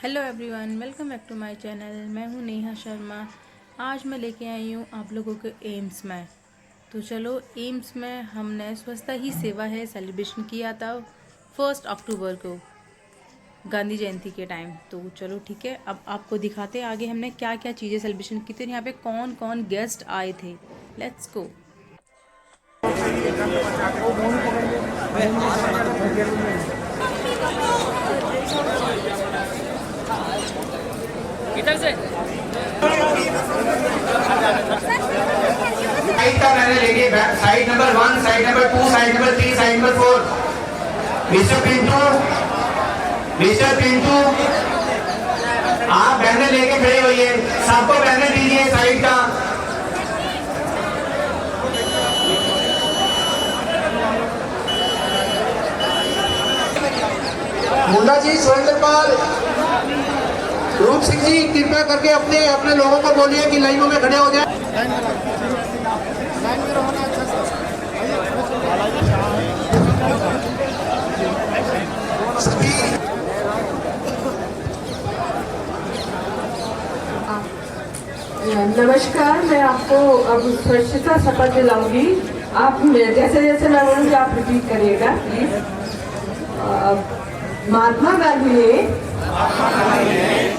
Hello everyone, welcome back to my channel. मैं हूँ नेहा शर्मा। आज मैं लेके आई हूँ आप लोगों के एम्स में। तो चलो, एम्स में हमने स्वच्छता ही सेवा है सेलिब्रेशन किया था 1 अक्टूबर को, गांधी जयंती के टाइम। तो चलो ठीक है, अब आपको दिखाते हैं आगे हमने क्या क्या चीज़ें सेलिब्रेशन की थी, यहाँ पे कौन कौन गेस्ट आए थे। Let's go. इधर से साइड का मैंने लेके side number 1, side number 2, side number 3, side number 4। Mister Pintu आप बैनर लेके खड़े होइए, सबको बैनर दीजिए साइड का। मुंडा जी, सुरेंद्र पाल, रूप सिंह जी, कृपया करके अपने अपने लोगों को बोलिए कि लाइनों में खड़े हो जाए। नमस्कार, मैं आपको अब स्वच्छता शपथ दिलाऊंगी। आप जैसे जैसे मैं बोलूँगी आप रिपीट करिएगा प्लीज। महात्मा गांधी ने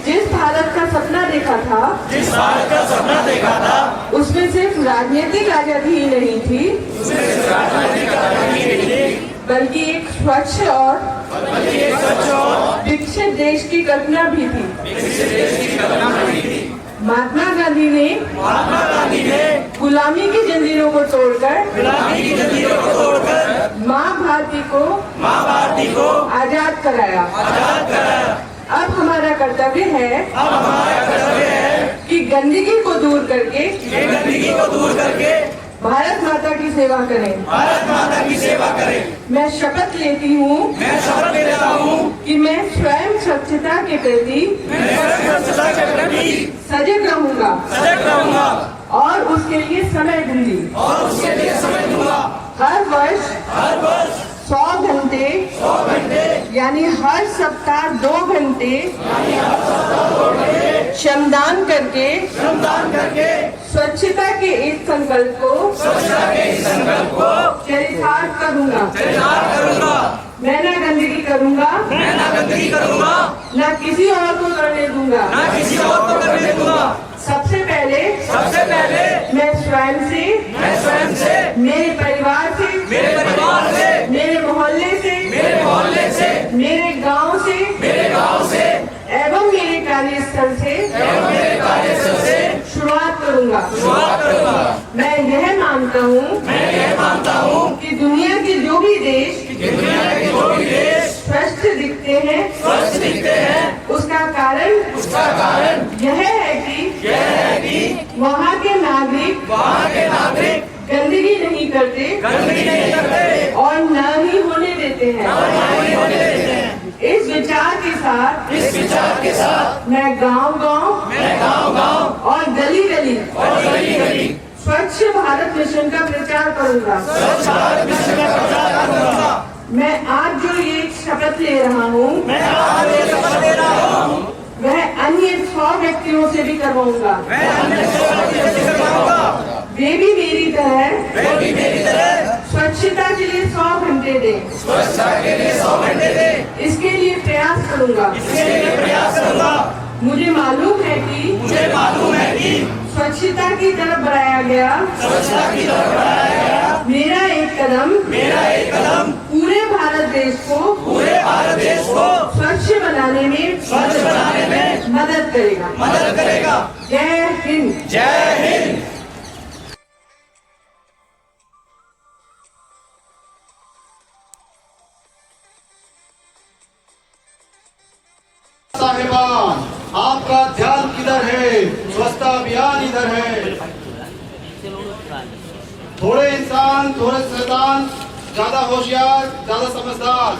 जिस भारत का सपना देखा था, उसमें सिर्फ राजनीतिक आजादी ही नहीं थी, बल्कि एक स्वच्छ और विकसित देश की कल्पना भी थी। महात्मा गांधी ने गुलामी की जंजीरों को तोड़कर माँ भारती को आजाद कराया। अब हमारा कर्तव्य है कि गंदगी को दूर करके भारत माता की सेवा करें। मैं शपथ लेती हूँ कि मैं स्वयं स्वच्छता के प्रति सजग रहूंगा और उसके लिए समय दूंगी। हर वर्ष 100 घंटे यानी हर सप्ताह 2 घंटे श्रमदान करके स्वच्छता के इस संकल्प को चरितार्थ करूंगा। मैं ना गंदगी करूंगा, ना किसी और को करने दूंगा। सबसे पहले मैं स्वयं से, मेरे परिवार से, मेरे मोहल्ले से, मेरे गांव से एवं मेरे कार्यस्थल से शुरुआत करूंगा। मैं यह मानता हूँ कि दुनिया के जो भी देश स्वस्थ दिखते हैं, उसका कारण यह है कि वहाँ के नागरिक गंदगी नहीं करते और न ही होने देते हैं। इस विचार के साथ मैं गांव और गली स्वच्छ भारत मिशन का प्रचार करूंगा। मैं आज जो ये शपथ ले रहा हूँ वह अन्य 100 व्यक्तियों से भी करवाऊंगा। वे भी मेरी तरह स्वच्छता के लिए 100 घंटे दें। इसके लिए प्रयास करूंगा। मुझे मालूम है कि स्वच्छता की तरफ बढ़ाया गया मेरा एक कदम पूरे भारत देश को स्वच्छ बनाने में मदद करेगा। जय हिंद। साहिबान, आपका ध्यान किधर है? स्वच्छता अभियान इधर है। थोड़े इंसान, थोड़े शैतान, ज्यादा होशियार, ज्यादा समझदार।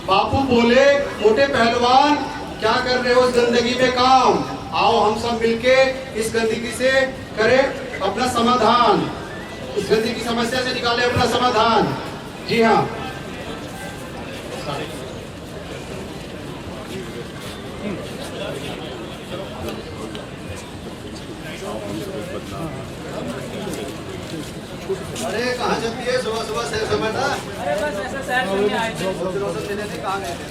बापू बोले, मोटे पहलवान, क्या कर रहे हो इस गंदगी में काम? आओ हम सब मिलके इस गंदगी से करें अपना समाधान, इस गंदगी की समस्या से निकाले अपना समाधान। जी हाँ, जल्दी है सुबह सुबह सैर सपाटा। अरे बस ऐसे सैर करने आए थे। कहाँ गए थे?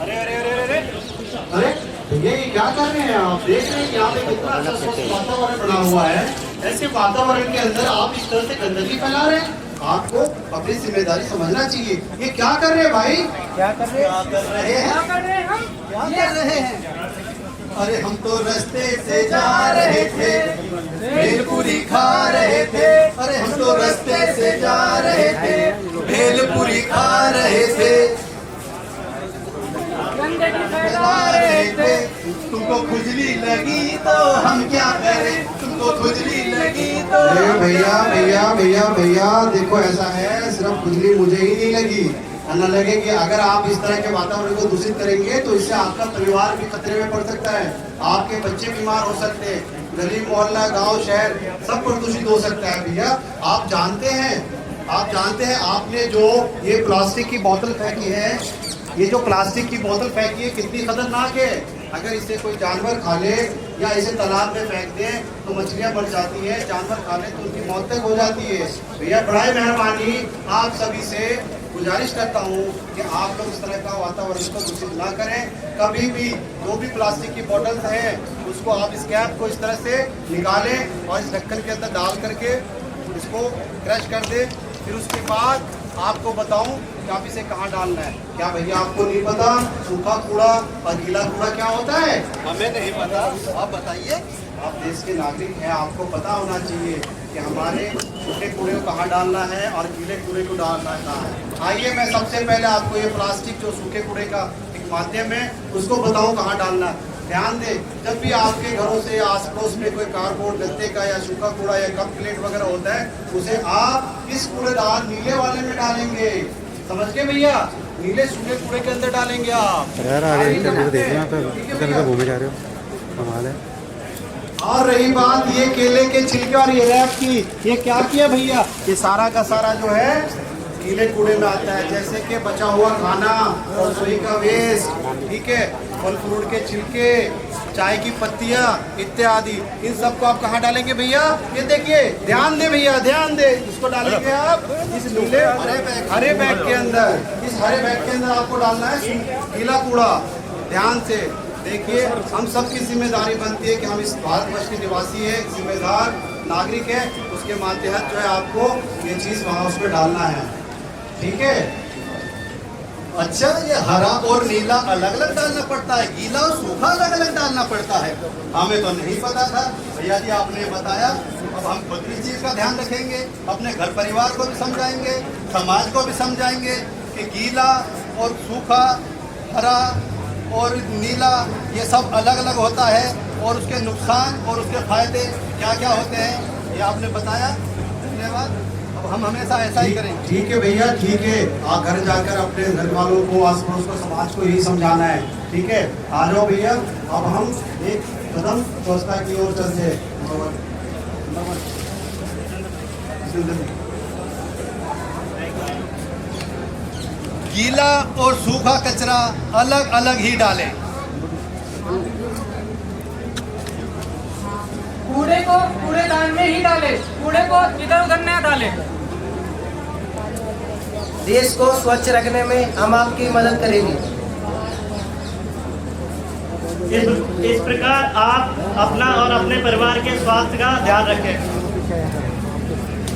अरे अरे अरे अरे अरे भैया ये क्या कर रहे हैं आप? देख रहे हैं कि यहाँ पे कितना अच्छा स्वस्थ वातावरण बना हुआ है। ऐसे वातावरण के अंदर आप इस तरह से गंदगी फैला रहे हैं। आपको अपनी जिम्मेदारी समझना चाहिए। ये क्या कर रहे हैं भाई? क्या कर रहे हैं? क्या कर रहे हैं? क्या कर रहे हैं? अरे हम तो रास्ते से जा रहे थे, भेलपुरी खा रहे थे। अरे हम तो रास्ते से जा रहे थे, भेलपुरी खा रहे थे, फैला रहे थे। तुमको खुजली लगी तो हम क्या करें? तुमको खुजली लगी तो भैया भैया भैया भैया देखो ऐसा है, सिर्फ खुजली मुझे ही नहीं लगी। न लगे कि अगर आप इस तरह के वातावरण को दूषित करेंगे तो इससे आपका परिवार भी खतरे में पड़ सकता है, आपके बच्चे बीमार हो सकते हैं, गली मोहल्ला गांव शहर सब प्रदूषित हो सकता है। भैया आप जानते हैं आपने जो ये प्लास्टिक की बोतल फेंकी है, ये जो प्लास्टिक की बोतल फेंकी है कितनी खतरनाक है। अगर इसे कोई जानवर खा ले या इसे तालाब में फेंक दे तो मछलियां मर जाती है, जानवर खा ले तो उनकी मौत तक हो जाती है। भैया बड़ा मेहरबानी आप सभी से गुजारिश करता हूँ कि आप लोग इस तरह का वातावरण को दूषित ना करें। कभी भी जो भी प्लास्टिक की बोतल्स हैं उसको आप इस कैप को इस तरह से निकालें और इस ढक्कन के अंदर डाल करके इसको क्रश कर दे। फिर उसके बाद आपको बताऊं कि आप इसे कहाँ डालना है। क्या भैया आपको नहीं पता सूखा कूड़ा और गीला कूड़ा क्या होता है? हमें नहीं पता, आप बताइए। आप देश के नागरिक हैं, आपको पता होना चाहिए कि हमारे सूखे कूड़े को कहाँ डालना है और गीले कूड़े को डालना कहाँ है। आइए मैं सबसे पहले आपको ये प्लास्टिक जो सूखे कूड़े का एक माध्यम है उसको बताऊं कहाँ डालना है। ध्यान दें, जब भी आपके घरों से आस पड़ोस में कोई कार्डबोर्ड गत्ते का या सूखा कूड़ा या कप प्लेट वगैरह होता है उसे आप इस कूड़ेदान नीले वाले में डालेंगे। समझ गए भैया? नीले सूखे कूड़े के अंदर डालेंगे आप। यार आगे इंटरव्यू देख रहे हैं, इधर उधर घूमे जा रहे हो, कमाल है। और रही बात ये केले के छिलके और ये रैप की, ये क्या किया भैया? ये सारा का सारा जो है गीले कूड़े में आता है, जैसे कि बचा हुआ खाना और रसोई का वेस्ट, ठीक है, फल फ्रूट के छिलके, चाय की पत्तियां इत्यादि, इन सबको आप कहाँ डालेंगे भैया? ये देखिए, ध्यान दे भैया, ध्यान दे। इसको डालेंगे आप इस नीले हरे बैग के अंदर। इस हरे बैग के अंदर आपको डालना है गीला कूड़ा। ध्यान से देखिए, हम सबकी जिम्मेदारी बनती है कि हम इस भारतवर्ष के निवासी है, जिम्मेदार नागरिक है, उसके मातहत जो है आपको ये चीज वहाँ उसमें डालना है, ठीक है। अच्छा, ये हरा और नीला अलग अलग डालना पड़ता है, गीला और सूखा अलग अलग डालना पड़ता है। हमें तो नहीं पता था भैया जी, आपने बताया। अब हम खुद इस चीज का ध्यान रखेंगे, अपने घर परिवार को भी समझाएंगे, समाज को भी समझाएंगे कि गीला और सूखा, हरा और नीला ये सब अलग अलग होता है और उसके नुकसान और उसके फायदे क्या क्या होते हैं ये आपने बताया। धन्यवाद। अब हम हमेशा ऐसा ही करेंगे। ठीक है भैया, ठीक है। आप घर जाकर अपने घर वालों को, आस पड़ोस को, समाज को यही समझाना है, ठीक है। आ जाओ भैया, अब हम एक कदम स्वच्छता की ओर चलते हैं। गीला और सूखा कचरा अलग अलग ही डालें। कूड़े को कूड़ेदान में ही डालें, कूड़े को इधर उधर न डालें। देश को स्वच्छ रखने में हम आपकी मदद करेंगे। इस प्रकार आप अपना और अपने परिवार के स्वास्थ्य का ध्यान रखें।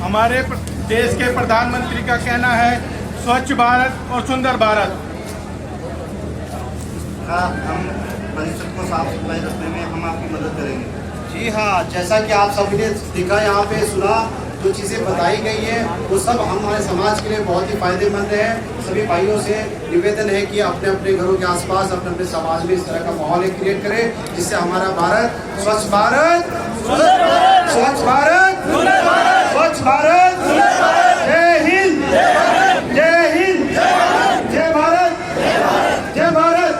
हमारे देश के प्रधानमंत्री का कहना है स्वच्छ भारत और सुंदर भारत। हम परिसर को साफ सफाई रखने में हम आपकी मदद करेंगे। जी हाँ, जैसा कि आप सभी ने देखा, यहाँ पे सुना, जो चीज़ें बताई गई है वो सब हमारे समाज के लिए बहुत ही फायदेमंद है। सभी भाइयों से निवेदन है कि अपने अपने घरों के आसपास, अपने अपने समाज में इस तरह का माहौल क्रिएट करें जिससे हमारा भारत स्वच्छ भारत, स्वच्छ भारत, स्वच्छ भारत, जय हिंद, जय हिंद, जय भारत, जय भारत।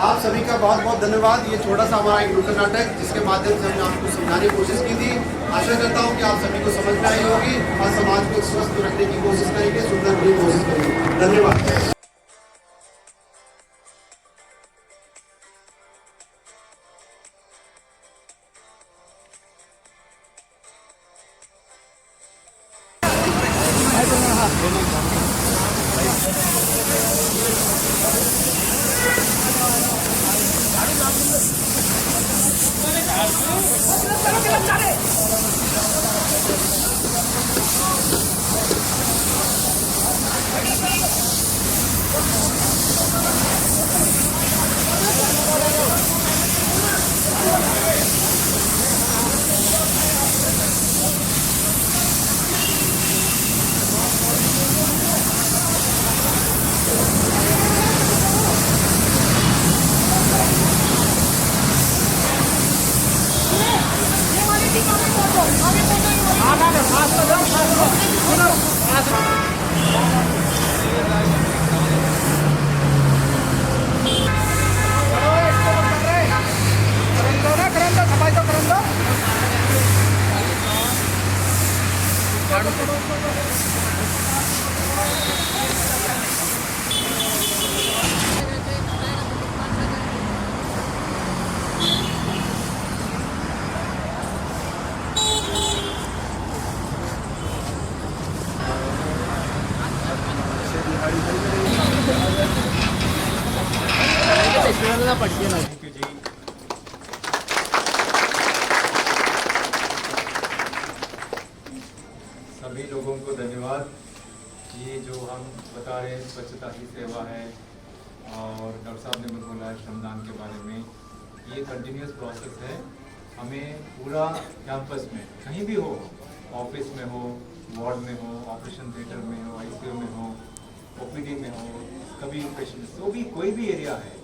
आप सभी का बहुत बहुत धन्यवाद। ये छोटा सा हमारा एक नुक्कड़ नाटक जिसके माध्यम से हमने आपको समझाने की कोशिश की थी। आशा करता हूँ कि आप सभी को समझ में आई होगी और समाज को स्वस्थ रखने की कोशिश करेंगे, सुंदर की कोशिश करेंगे। धन्यवाद। सभी लोगों को धन्यवाद। ये जो हम बता रहे हैं स्वच्छता ही सेवा है, और डॉक्टर साहब ने बोला है श्रमदान के बारे में, ये कंटिन्यूस प्रोसेस है। हमें पूरा कैंपस में कहीं भी हो, ऑफिस में हो, वार्ड में हो, ऑपरेशन थिएटर में हो, आईसीयू में हो, ओपीडी में हो, कभी पेशेंट तो भी कोई भी एरिया है,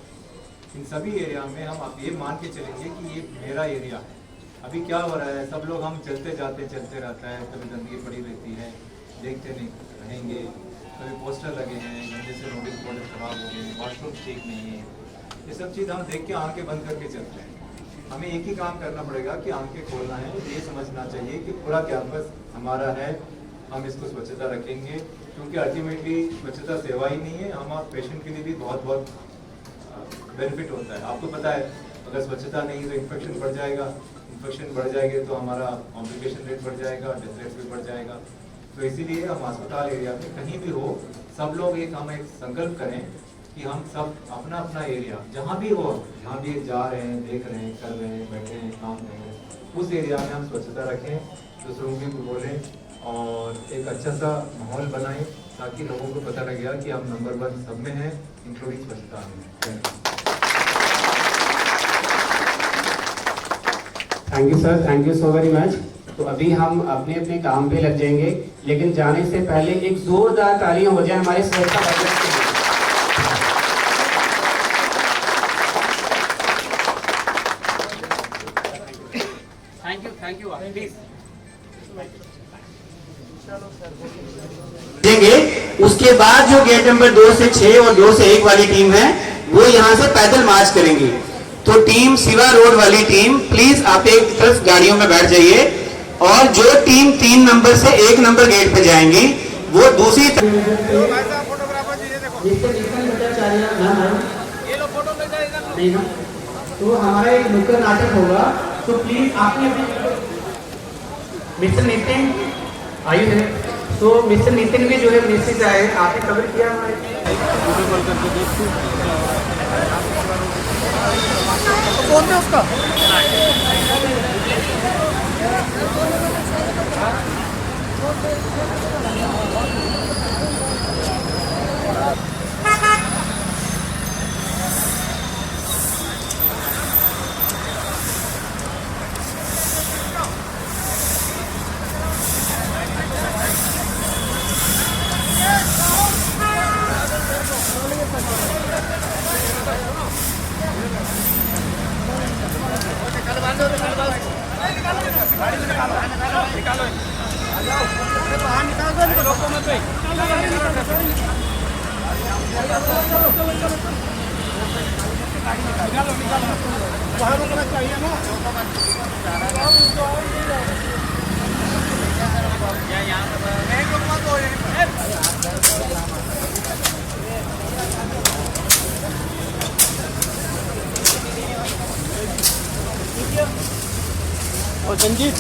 इन सभी एरिया में हम आप ये मान के चलेंगे कि ये मेरा एरिया है। अभी क्या हो रहा है, सब लोग हम चलते रहता है, कभी गंदगी पड़ी रहती है, देखते नहीं रहेंगे, कभी पोस्टर लगे हैं, गंदे से नोटिस बोर्ड खराब हो गए, वॉशरूम ठीक नहीं है, ये सब चीज़ हम देख के आंखें बंद करके चलते हैं। हमें एक ही काम करना पड़ेगा कि आंखें खोलना है, ये समझना चाहिए कि पूरा कैंपस हमारा है, हम इसको स्वच्छता रखेंगे, क्योंकि अल्टीमेटली स्वच्छता सेवा ही नहीं है, हमारे पेशेंट के लिए भी बहुत बहुत बेनिफिट होता है। आपको पता है अगर स्वच्छता नहीं है तो इन्फेक्शन बढ़ जाएगा, इन्फेक्शन बढ़ जाएंगे तो हमारा कॉम्प्लिकेशन रेट बढ़ जाएगा, डेथ रेट भी बढ़ जाएगा। तो इसीलिए हम अस्पताल एरिया में कहीं भी हो, सब लोग हम एक संकल्प करें कि हम सब अपना अपना एरिया जहाँ भी हो, जहाँ भी जा रहे हैं, देख रहे हैं, कर रहे हैं, बैठे हैं, काम कर रहे हैं, उस एरिया में हम स्वच्छता रखें, दूसरों को भी बोलें और एक अच्छा सा माहौल बनाएं, ताकि लोगों को पता लगे कि हम नंबर 1 सब में हैं, इंक्लूडिंग स्वच्छता में। Thank you sir, thank you so very much. तो अभी हम अपने अपने काम पे लग जाएंगे, लेकिन जाने से पहले एक जोरदार तालियां हो जाए हमारे स्वच्छता बजट के लिए। थैंक यू प्लीज देंगे। उसके बाद जो गेट नंबर 2 से 6 और 2 से 1 वाली टीम है, वो यहाँ से पैदल मार्च करेंगी। तो टीम सिवा रोड वाली टीम, प्लीज आप एक तरफ गाड़ियों में बैठ जाइए, और जो टीम 3 नंबर से 1 नंबर गेट पे जाएंगी वो दूसरी तो हमारा एक नुक्कड़ नाटक होगा, तो प्लीज आपने मिस्टर नितिन आइए, तो मिस्टर नितिन भी जो है मिस्टर आए, आपने कवर किया हमारे कौन है उसका और संजीत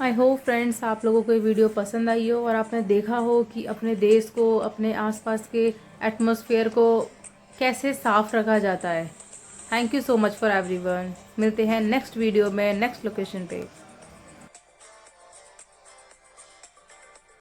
आई होप फ्रेंड्स आप लोगों को ये वीडियो पसंद आई हो और आपने देखा हो कि अपने देश को, अपने आसपास के एटमॉस्फेयर को कैसे साफ़ रखा जाता है। Thank you so much for everyone. मिलते हैं नेक्स्ट वीडियो में नेक्स्ट लोकेशन पे।